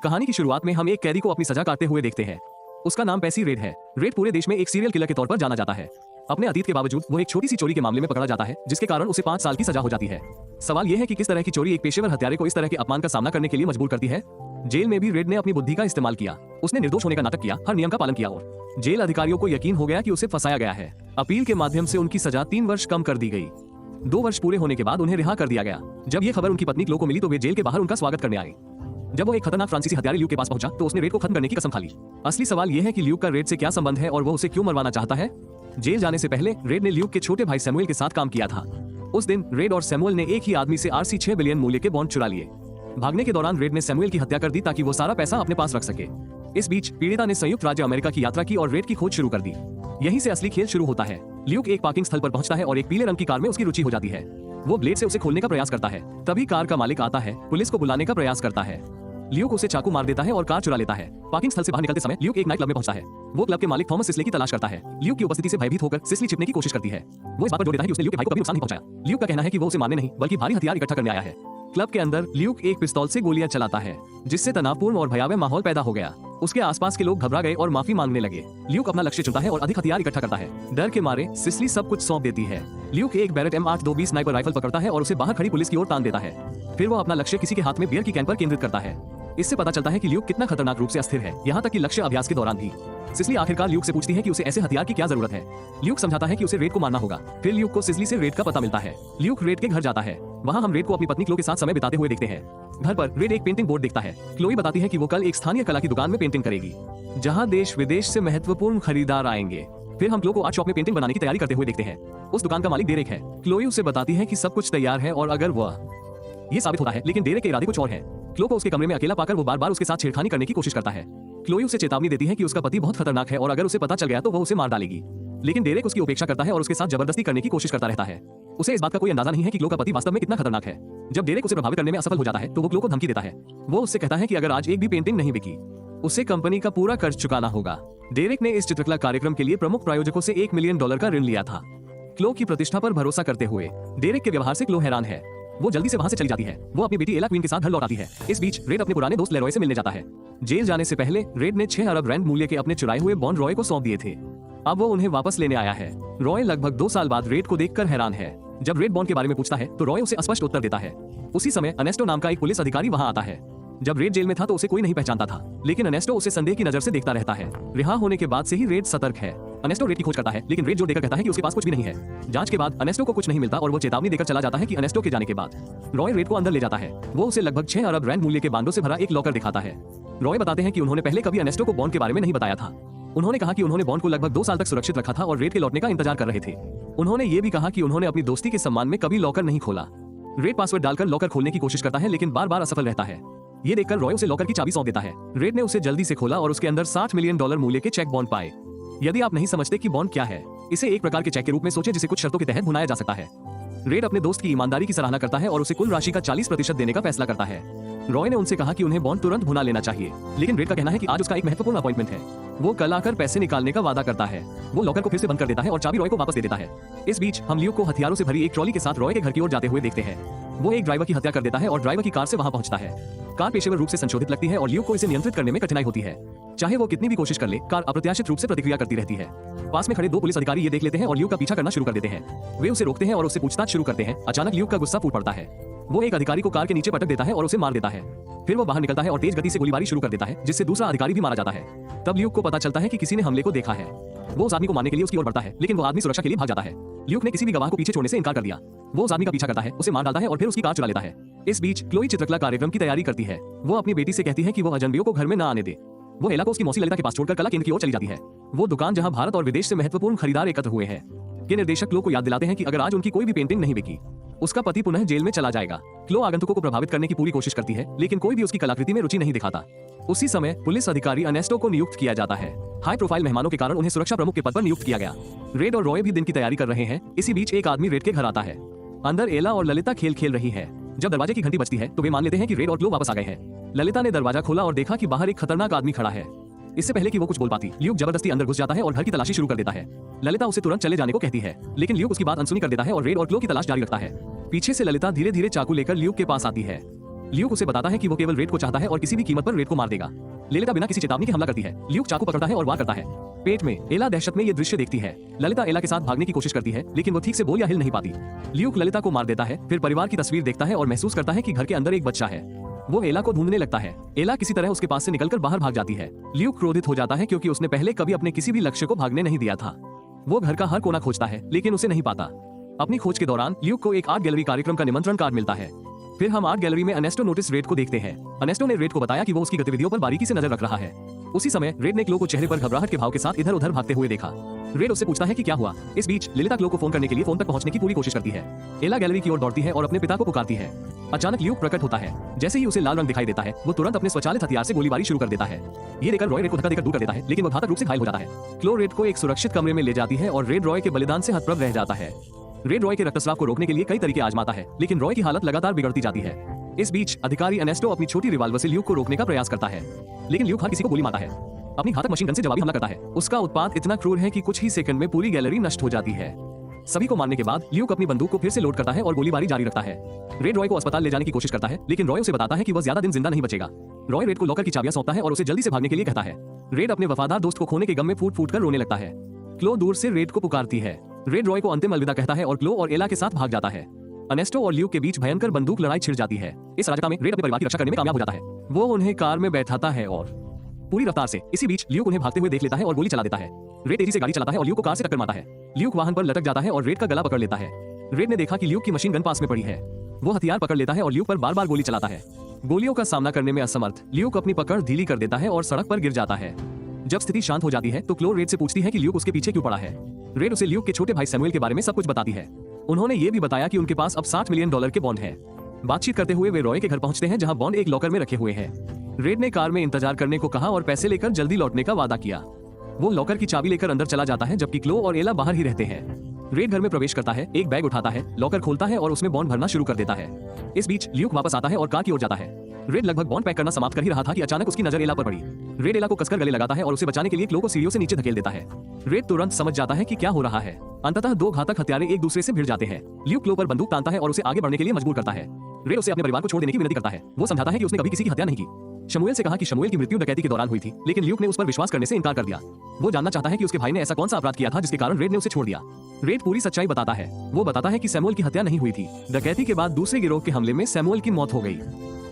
कहानी की शुरुआत में हम एक कैदी को अपनी सजा काटते हुए देखते हैं। उसका नाम पैसी रेड है। रेड पूरे देश में एक सीरियल किलर के तौर पर जाना जाता है। अपने अतीत के बावजूद वो एक छोटी सी चोरी के मामले में पकड़ा जाता है, जिसके कारण उसे 5 साल की सजा हो जाती है। सवाल यह है कि किस तरह की चोरी एक पेशेवर हत्यारे को इस तरह के अपमान का सामना करने के लिए मजबूर करती है। जेल में भी रेड ने अपनी बुद्धि का इस्तेमाल किया। उसने निर्दोष होने का नाटक किया, हर नियम का पालन किया और जेल अधिकारियों को यकीन हो गया कि उसे फंसाया गया है। अपील के माध्यम से उनकी सजा 3 वर्ष कम कर दी गई। 2 वर्ष पूरे होने के बाद उन्हें रिहा कर दिया गया। जब ये खबर उनकी पत्नी क्लो को मिली तो वे जेल के बाहर उनका स्वागत करने आए। जब वो एक खतरनाक फ्रांसीसी हत्यारे ल्यूक के पास पहुंचा तो उसने रेड को खत्म करने की कसम खा ली। असली सवाल यह है कि ल्यूक का रेड से क्या संबंध है और वो उसे क्यों मरवाना चाहता है। जेल जाने से पहले रेड ने ल्यूक के छोटे भाई सैमुअल के साथ काम किया था। उस दिन रेड और सैमुअल ने एक ही आदमी से RC 6 बिलियन मूल्य के बॉन्ड चुरा लिए। भागने के दौरान रेड ने सैमुअल की हत्या कर दी ताकि वो सारा पैसा अपने पास रख सके। इस बीच पीड़िता ने संयुक्त राज्य अमेरिका की यात्रा की और रेड की खोज शुरू कर दी। यहीं से असली खेल शुरू होता है। ल्यूक एक पार्किंग स्थल पर पहुंचता है और एक पीले रंग की कार में उसकी रुचि हो जाती है। वो ब्लेड से उसे खोलने का प्रयास करता है। तभी कार का मालिक आता है, पुलिस को बुलाने का प्रयास करता है। ल्यूक उसे चाकू मार देता है और कार चुरा लेता है। पार्किंग स्थल से बाहर निकलते समय ल्यूक एक नाइट क्लब में पहुंचता है। वो क्लब के मालिक थॉमस सिस्ले की तलाश करता है। ल्यूक की उपस्थिति से भयभीत होकर सिस्ली छिपने की कोशिश करती है। वो इस बात पर जोर देता है कि उसने ल्यूक के भाई को कभी नुकसान नहीं पहुंचाया। ल्यूक का कहना है कि वो उसे मारने नहीं बल्कि भारी हथियार इकट्ठा करने आया है। क्लब के अंदर ल्यूक एक पिस्तौल से गोलियां चलाता है, जिससे तनावपूर्ण और भयावह माहौल पैदा हो गया। उसके आसपास के लोग घबरा गए और माफी मांगने लगे। ल्यूक अपना लक्ष्य चुनता है और अधिक हथियार इकट्ठा करता है। डर के मारे सिस्ली सब कुछ सौंप देती है। ल्यूक एक बैरेट M820 स्नाइपर राइफल पकड़ता है और उसे बाहर खड़ी पुलिस की ओर तान देता है। फिर वो अपना लक्ष्य किसी के हाथ में बियर की कैन पर केंद्रित करता है। इससे पता चलता है कि ल्यूक कितना खतरनाक रूप से अस्थिर है, यहाँ तक कि लक्ष्य अभ्यास के दौरान भी। सिस्ली आखिरकार ल्यूक से पूछती है कि उसे ऐसे हथियार की क्या जरूरत है। ल्यूक समझाता है कि उसे रेड को मारना होगा। फिर ल्यूक को सिस्ली से रेड का पता मिलता है। ल्यूक रेड के घर जाता है। वहाँ हम रेड को अपनी पत्नी क्लो के साथ समय बिताते हुए देखते हैं। घर पर रेड एक पेंटिंग बोर्ड देखता है। क्लोई बताती है कि वो कल एक स्थानीय कला की दुकान में पेंटिंग करेगी, जहाँ देश विदेश से महत्वपूर्ण खरीदार आएंगे। फिर हम क्लो को आर्ट शॉप में पेंटिंग बनाने की तैयारी करते हुए देखते हैं। उस दुकान का मालिक डेरेक है। क्लोई उसे बताती है कि सब कुछ तैयार है और अगर वह ये साबित होता है, लेकिन डेरेक के इरादे कुछ और है। क्लो को उसके कमरे में अकेला पाकर वो बार-बार उसके साथ छेड़खानी करने की कोशिश करता है। क्लोई उसे चेतावनी देती है कि उसका पति बहुत खतरनाक है और अगर उसे पता चल गया तो वो उसे मार डालेगी। लेकिन डेरेक उसकी उपेक्षा करता है और उसके साथ जबरदस्ती करने की कोशिश करता रहता है। उसे इस बात का कोई अंदाजा नहीं है कि क्लो का पति वास्तव में कितना खतरनाक है। जब डेरेक उसे प्रभावित करने में असफल हो जाता है तो वो क्लो को धमकी देता है। वो उससे कहता है कि अगर आज एक भी पेंटिंग नहीं बिकी, उसे कंपनी का पूरा कर्ज चुकाना होगा। डेरेक ने इस चित्रकला कार्यक्रम के लिए प्रमुख प्रायोजकों से $1 मिलियन का ऋण लिया था। क्लो की प्रतिष्ठा पर भरोसा करते हुए डेरेक के व्यवहार से क्लो हैरान है। वो जल्दी से वहाँ से चली जाती है। वो अपनी बेटी एला क्वीन के साथ घर लौट आती है। इस बीच रेड अपने पुराने दोस्त लेरॉय से मिलने जाता है। जेल जाने से पहले रेड ने 6 अरब रैंड मूल्य के अपने चुराए हुए बॉन्ड रॉय को सौंप दिए थे। अब वो उन्हें वापस लेने आया है। रॉय लगभग 2 साल बाद रेड को देखकर हैरान है। जब रेड बॉन्ड के बारे में पूछता है तो रॉय उसे अस्पष्ट उत्तर देता है। उसी समय अनेस्टो नाम का एक पुलिस अधिकारी वहाँ आता है। जब रेड जेल में था तो उसे कोई नहीं पहचानता था, लेकिन अनेस्टो उसे संदेह की नजर से देखता रहता है। रिहा होने के बाद से ही रेड सतर्क है। अनेस्टो रेड की खोज करता है, लेकिन रेड जोर देकर कहता है कि उसके पास कुछ भी नहीं है। जांच के बाद अनेस्टो को कुछ नहीं मिलता और वो चेतावनी देकर चला जाता है कि अनेस्टो के जाने के बाद रॉय रेड को अंदर ले जाता है। वो उसे लगभग 6 अरब रैंड मूल्य के बांडों से भरा एक लॉकर दिखाता है। रॉय बताते हैं कि उन्होंने पहले कभी अनेस्टो को बॉन्ड के बारे में नहीं बताया था। उन्होंने कहा कि उन्होंने बॉन्ड को लगभग 2 साल तक सुरक्षित रखा था और रेड के लौटने का इंतजार कर रहे थे। उन्होंने ये भी कहा कि उन्होंने अपनी दोस्ती के सम्मान में कभी लॉकर नहीं खोला। रेड पासवर्ड डालकर लॉकर खोलने की कोशिश करता है, लेकिन बार-बार असफल रहता है। ये देखकर रॉय उसे लॉकर की चाबी सौंप देता है। रेड ने उसे जल्दी से खोला और उसके अंदर $60 मिलियन मूल्य के चेक बॉन्ड पाए। यदि आप नहीं समझते कि बॉन्ड क्या है, इसे एक प्रकार के चेक के रूप में सोचें जिसे कुछ शर्तों के तहत भुनाया जा सकता है। रेड अपने दोस्त की ईमानदारी की सराहना करता है और उसे कुल राशि का 40% देने का फैसला करता है। रॉय ने उनसे कहा कि उन्हें बॉन्ड तुरंत भुना लेना चाहिए, लेकिन रेड का कहना है कि आज उसका एक महत्वपूर्ण अपॉइंटमेंट है। वो कल आकर पैसे निकालने का वादा करता है। वो लॉकर को फिर से बंद कर देता है और चाबी रॉय को वापस दे देता है। इस बीच हम ल्यूक को हथियारों से भरी एक ट्रॉली के साथ रॉय के घर की ओर जाते हुए देखते हैं। वो एक ड्राइवर की हत्या कर देता है और ड्राइवर की कार से वहां पहुंचता है। कार पेशेवर रूप से संशोधित लगती है और ल्यूक को इसे नियंत्रित करने में कठिनाई होती है। चाहे वो कितनी भी कोशिश कर ले, कार अप्रत्याशित रूप से प्रतिक्रिया करती रहती है। पास में खड़े 2 पुलिस अधिकारी ये देख लेते हैं और ल्यूक का पीछा करना शुरू कर देते हैं। वे उसे रोकते हैं और उससे पूछताछ शुरू करते हैं। अचानक ल्यूक का गुस्सा फूट पड़ता है। वो एक अधिकारी को कार के नीचे पटक देता है और उसे मार देता है। फिर वो बाहर निकलता है और तेज गति से गोलीबारी शुरू कर देता है, जिससे दूसरा अधिकारी भी मारा जाता है। तब ल्यूक को पता चलता है कि किसी ने हमले को देखा है। वो उस आदमी को मारने के लिए उसकी ओर बढ़ता है, लेकिन वो आदमी सुरक्षा के लिए भाग जाता है। ल्यूक ने किसी भी गवाह को पीछे छोड़ने से इनकार कर दिया। वो उस आदमी का पीछा करता है, उसे मार डालता है और फिर उसकी कार चुरा लेता है। इस बीच क्लोई चित्रकला कार्यक्रम की तैयारी करती है। वो अपनी बेटी से कहती है कि वो अजनबियों को घर में न आने दे। वो एला को उसकी मौसी ललिता के पास छोड़कर कला केंद्र की ओर चली जाती है। वो दुकान जहां भारत और विदेश से महत्वपूर्ण खरीदार एकत्र हुए हैं। ये निर्देशक क्लो को याद दिलाते हैं कि अगर आज उनकी कोई भी पेंटिंग नहीं बिकी, उसका पति पुनः जेल में चला जाएगा। क्लो आगंतुकों को प्रभावित करने की पूरी कोशिश करती है, लेकिन कोई भी उसकी कलाकृति में रुचि नहीं दिखाता। उसी समय पुलिस अधिकारी अनेस्टो को नियुक्त किया जाता है। हाई प्रोफाइल मेहमानों के कारण उन्हें सुरक्षा प्रमुख के पद पर नियुक्त किया गया। रेड और रॉय भी दिन की तैयारी कर रहे हैं। इसी बीच एक आदमी रेड के घर आता है। अंदर एला और ललिता खेल खेल रही है। जब दरवाजे की घंटी बजती है तो वे मान लेते हैं कि रेड और क्लो वापस आ गए हैं। ललिता ने दरवाजा खोला और देखा कि बाहर एक खतरनाक आदमी खड़ा है। इससे पहले कि वो कुछ बोल पाती, ल्यूक जबरदस्ती अंदर घुस जाता है और घर की तलाशी शुरू कर देता है। ललिता उसे तुरंत चले जाने को कहती है, लेकिन ल्यूक उसकी बात अनसुनी कर देता है और रेड और क्लो की तलाश जारी रखता है। पीछे से ललिता धीरे धीरे चाकू लेकर ल्यूक के पास आती है। ल्यूक उसे बताता है कि वो केवल रेड को चाहता है और किसी भी कीमत पर रेड को मार देगा। ललिता बिना किसी चेतावनी के हमला करती है। ल्यूक चाकू पकड़ता है और वार करता है। पेट में एला दहशत में ये दृश्य देखती है। ललिता एला के साथ भागने की कोशिश करती है, लेकिन वो ठीक से बोल या हिल नहीं पाती। ल्यूक ललिता को मार देता है, फिर परिवार की तस्वीर देखता है और महसूस करता है कि घर के अंदर एक बच्चा है। वो एला को ढूंढने लगता है। एला किसी तरह उसके पास से निकलकर बाहर भाग जाती है। ल्यूक क्रोधित हो जाता है क्योंकि उसने पहले कभी अपने किसी भी लक्ष्य को भागने नहीं दिया था। वो घर का हर कोना खोजता है, लेकिन उसे नहीं पाता। अपनी खोज के दौरान ल्यूक को एक आर्ट गैलरी कार्यक्रम का निमंत्रण कार्ड मिलता है। फिर हम आर्ट गैलरी में अनेस्टो नोटिस रेड को देखते हैं। अनेस्टो ने रेड को बताया कि वो उसकी गतिविधियों पर बारीकी से नजर रख रहा है। उसी समय रेड ने क्लो को चेहरे पर घबराहट के भाव के साथ इधर उधर भागते हुए देखा। रेड उससे पूछता है कि क्या हुआ। इस बीच ललिता क्लो को फोन करने के लिए फोन तक पहुंचने की पूरी कोशिश करती है। एला गैलरी की ओर दौड़ती है और अपने पिता को पुकारती है। अचानक ल्यूक प्रकट होता है। जैसे ही उसे लाल रंग दिखाई देता है, वो तुरंत अपने स्वचालित हथियार से गोलीबारी शुरू कर देता है। ये देखकर रॉय रेड को धक्का देकर दूर कर देता है, लेकिन वो घातक रूप से घायल हो जाता है। क्लो रेड को एक सुरक्षित कमरे में ले जाती है और रेड रॉय के बलिदान से हतप्रभ रह जाता है। रेड रॉय के रक्तस्राव को रोकने के लिए कई तरीके आजमाता है, लेकिन रॉय की हालत लगातार बिगड़ती जाती है। इस बीच अधिकारी अनेस्टो अपनी छोटी रिवाल्वर से ल्यूक को रोकने का प्रयास करता है, लेकिन ल्यूक हर किसी को गोली मारता है। अपनी घातक मशीन गन से जवाबी हमला करता है। उसका उत्पात इतना क्रूर है कि कुछ ही सेकंड में पूरी गैलरी नष्ट हो जाती है। सभी को मारने के बाद ल्यूक अपनी बंदूक को फिर से लोड करता है और गोलीबारी जारी रखता है। रेड रॉय को अस्पताल ले जाने की कोशिश करता है, लेकिन रॉय उसे बताता है कि वह ज्यादा दिन जिंदा नहीं बचेगा। रॉय रेड को लॉकर की चाबियां सौंपता है और उसे जल्दी से भागने के लिए कहता है। रेड अपने वफादार दोस्त को खोने के गम में फूट फूट कर रोने लगता है। क्लो दूर से रेड को पुकारती है। रेड रॉय को अंतिम अलविदा कहता है और क्लो और एला के साथ भाग जाता है। अनेस्टो और ल्यूक के बीच भयंकर बंदूक लड़ाई छिड़ जाती है। इस अराजकता में रेड अपने परिवार की रक्षा करने में कामयाब हो जाता है। वो उन्हें कार में बैठाता है और पूरी रफ्तार से। इसी बीच ल्यूक उन्हें भागते हुए देख लेता है और गोली चला देता है। रेड तेजी से गाड़ी चलाता है और ल्यूक को कार से टक्कर मारता है। ल्यूक वाहन पर लटक जाता है और रेड का गला पकड़ लेता है। रेड ने देखा कि ल्यूक की मशीन गन पास में पड़ी है। वो हथियार पकड़ लेता है और ल्यूक पर बार बार गोली चलाता है। गोलियों का सामना करने में असमर्थ ल्यूक अपनी पकड़ ढीली कर देता है और सड़क पर गिर जाता है। जब स्थिति शांत हो जाती है तो क्लो रेड से पूछती है कि ल्यूक उसके पीछे क्यों पड़ा है। रेड उसे ल्यूक के छोटे भाई सैमुअल के बारे में सब कुछ बताती है। उन्होंने ये भी बताया कि उनके पास अब $60 मिलियन के बॉन्ड है। बातचीत करते हुए वे रॉय के घर पहुंचते हैं, जहां बॉन्ड एक लॉकर में रखे हुए हैं। रेड ने कार में इंतजार करने को कहा और पैसे लेकर जल्दी लौटने का वादा किया। वो लॉकर की चाबी लेकर अंदर चला जाता है, जबकि क्लो और एला बाहर ही रहते हैं। रेड घर में प्रवेश करता है, एक बैग उठाता है, लॉकर खोलता है और उसमें बॉन्ड भरना शुरू कर देता है। इस बीच ल्यूक वापस आता है और कार की ओर जाता है। रेड लगभग बॉन्ड पैक करना समाप्त कर ही रहा था कि अचानक उसकी नजर एला पर पड़ी। रेड एला को कसकर गले लगाता है और उसे बचाने के लिए क्लो को सीढ़ियों से नीचे धकेल देता है। रेड तुरंत समझ जाता है कि क्या हो रहा है। अंततः दो घातक हत्यारे एक दूसरे से भिड़ जाते हैं। ल्यूक क्लो पर बंदूक तानता है और उसे आगे बढ़ने के लिए मजबूर करता है। रेड उसे अपने परिवार को छोड़ देने की विनती करता है। वो समझाता है कि उसने कभी किसी की हत्या नहीं की। शमूएल से कहा कि शमूएल की मृत्यु डकैती के दौरान हुई थी, लेकिन ल्यूक ने उस पर विश्वास करने से इनकार कर दिया। वो जानना चाहता है कि उसके भाई ने ऐसा कौन सा अपराध किया था जिसके कारण रेड ने उसे छोड़ दिया। रेड पूरी सच्चाई बताता है। वो बताता है कि सैमुअल की हत्या नहीं हुई थी। डकैती के बाद दूसरे गिरोह के हमले में सैमुअल की मौत हो गई।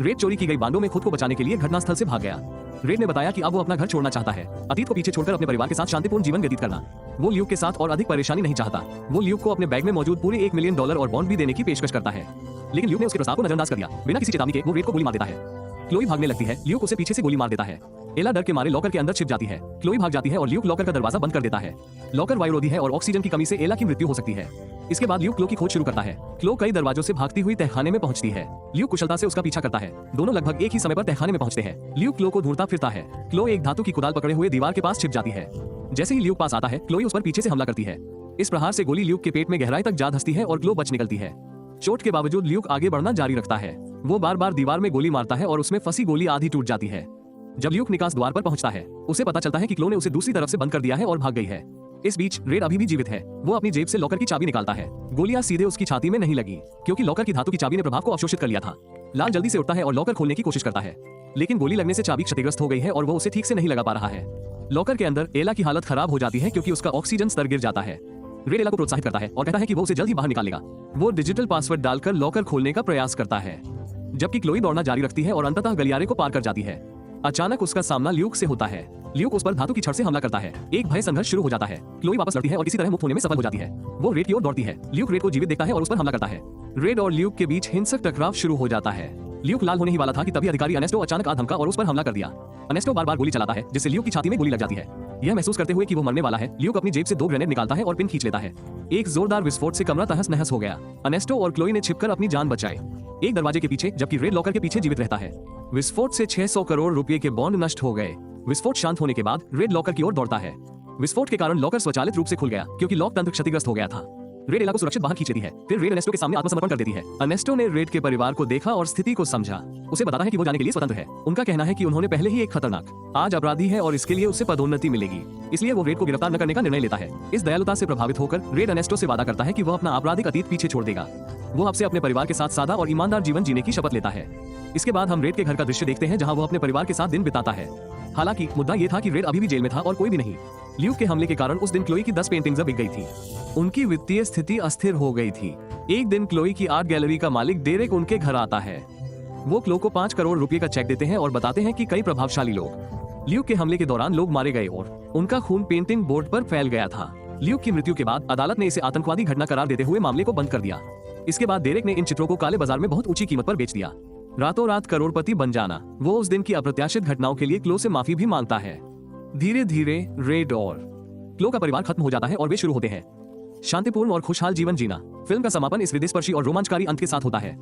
रेड चोरी की गई बांडों में खुद को बचाने के लिए घटनास्थल से भाग गया। रेड ने बताया कि अब वो अपना घर छोड़ना चाहता है, अतीत को पीछे छोड़कर अपने परिवार के साथ शांतिपूर्ण जीवन व्यतीत करना। वो ल्यूक के साथ और अधिक परेशानी नहीं चाहता। वो ल्यूक को अपने बैग में मौजूद पूरे $1 मिलियन और बॉन्ड भी देने की पेशकश करता है, लेकिन ल्यूक ने उसके प्रस्ताव को नजरअंदाज कर दिया। बिना किसी चेतावनी के वो रेड को गोली मार देता है। क्लोई भागने लगती है, ल्यूक उसे पीछे से गोली मार देता है। एला डर के मारे लॉकर के अंदर छिप जाती है। क्लोई भाग जाती है और ल्यूक लॉकर का दरवाजा बंद कर देता है। लॉकर वायुरोधी है और ऑक्सीजन की कमी से एला की मृत्यु हो सकती है। इसके बाद ल्यूक क्लो की खोज शुरू करता है। क्लो कई दरवाजों से भागती हुई तहखाने में पहुंचती है। ल्यूक कुशलता से उसका पीछा करता है। दोनों लगभग एक ही समय पर तहखाने में पहुंचते हैं। ल्यूक क्लो को ढूंढता फिरता है। क्लो एक धातु की कुदाल पकड़े हुए दीवार के पास छिप जाती है। जैसे ही ल्यूक पास आता है, क्लोई उस पर पीछे से हमला करती है। इस प्रहार से गोली ल्यूक के पेट में गहराई तक जा धंसती है और क्लो बच निकलती है। चोट के बावजूद ल्यूक आगे बढ़ना जारी रखता है। वो बार बार दीवार में गोली मारता है और उसमें फंसी गोली आधी टूट जाती है। जब ल्यूक निकास द्वार पर पहुंचता है, उसे पता चलता है कि क्लो ने उसे दूसरी तरफ से बंद कर दिया है और भाग गई है। इस बीच रेड अभी भी जीवित है। वो अपनी जेब से लॉकर की चाबी निकालता है। गोलियां सीधे उसकी छाती में नहीं लगी, क्योंकि लॉकर की धातु की चाबी ने प्रभाव को अवशोषित कर लिया था। लाल जल्दी से उठता है और लॉकर खोलने की कोशिश करता है, लेकिन गोली लगने से चाबी क्षतिग्रस्त हो गई है और वो उसे ठीक से नहीं लगा पा रहा है। लॉकर के अंदर एला की हालत खराब हो जाती है क्योंकि उसका ऑक्सीजन स्तर गिर जाता है। रेड एला को प्रोत्साहित करता है और कहता है कि वो उसे जल्द ही बाहर निकालेगा। वो डिजिटल पासवर्ड डालकर लॉकर खोलने का प्रयास करता है, जबकि क्लोई दौड़ना जारी रखती है और अंततः गलियारे को पार कर जाती है। अचानक उसका सामना ल्यूक से होता है। ल्यूक उस पर धातु की छड़ से हमला करता है। एक भय संघर्ष शुरू हो जाता है। क्लोई वापस लड़ती है और किसी तरह मुक्त होने में सफल हो जाती है। वो रेड की ओर दौड़ती है। ल्यूक रेड को जीवित देखता है और उस पर हमला करता है। रेड और ल्यूक के बीच हिंसक टकराव शुरू हो जाता है। ल्यूक लाल होने ही वाला था कि तभी अधिकारी अनेस्टो अचानक आ धमका और उस पर हमला कर दिया। अनेस्टो बार बार गोली चलाता है, जिससे ल्यूक की छाती में गोली लग जाती है। यह महसूस करते हुए कि वो मरने वाला है, ल्यूक अपनी जेब से 2 ग्रेनेड निकालता है और पिन खींच लेता है। एक जोरदार विस्फोट से कमरा तहस नहस हो गया। अनेस्टो और क्लोई ने छिपकर अपनी जान बचाई, एक दरवाजे के पीछे, जबकि रेड लॉकर के पीछे जीवित रहता है। विस्फोट से 600 करोड़ रुपए के बॉन्ड नष्ट हो गए। विस्फोट शांत होने के बाद रेड लॉकर की ओर दौड़ता है। विस्फोट के कारण लॉकर स्वचालित रूप से खुल गया, क्योंकि लॉक तंत्र क्षतिग्रस्त हो गया था। रेड एला को सुरक्षित बाहर खींच लेती है। फिर रेड अनेस्टो के सामने आत्मसमर्पण कर देती है। अनेस्टो ने रेड के परिवार को देखा और स्थिति को समझा। उसे बताता है कि वो जाने के लिए स्वतंत्र है। उनका कहना है कि उन्होंने पहले ही एक खतरनाक आज अपराधी है और इसके लिए उसे पदोन्नति मिलेगी, इसलिए वो रेड को गिरफ्तार न करने का निर्णय लेता है। इस दयालुता से प्रभावित होकर रेड अनेस्टो से वादा करता है कि वो अपना आपराधिक अतीत पीछे छोड़ देगा। वो आपसे अपने परिवार के साथ सादा और ईमानदार जीवन जीने की शपथ लेता है। इसके बाद हम रेड के घर का दृश्य देखते हैं जहां वो अपने परिवार के साथ दिन बिताता है। हालांकि मुद्दा ये था कि रेड अभी भी जेल में था और कोई भी नहीं। ल्यूक के हमले के कारण उस दिन क्लोई की 10 पेंटिंग्स बिक गई थी। उनकी वित्तीय स्थिति अस्थिर हो गई थी। एक दिन क्लोई की आर्ट गैलरी का मालिक डेरेक उनके घर आता है। वो क्लो को 5 करोड़ रुपए का चेक देते हैं और बताते हैं कि कई प्रभावशाली लोग ल्यूक के हमले के दौरान लोग मारे गए और उनका खून पेंटिंग बोर्ड पर फैल गया था। ल्यूक की मृत्यु के बाद अदालत ने इसे आतंकवादी घटना करार देते हुए मामले को बंद कर दिया। इसके बाद डेरेक ने इन चित्रों को काले बाजार में बहुत ऊंची कीमत पर बेच दिया। रातों रात करोड़पति बन जाना। वो उस दिन की अप्रत्याशित घटनाओं के लिए क्लो से माफी भी मांगता है। धीरे धीरे रेड और क्लो का परिवार खत्म हो जाता है और वे शुरू होते हैं शांतिपूर्ण और खुशहाल जीवन जीना। फिल्म का समापन इस हृदयस्पर्शी और रोमांचकारी अंत के साथ होता है।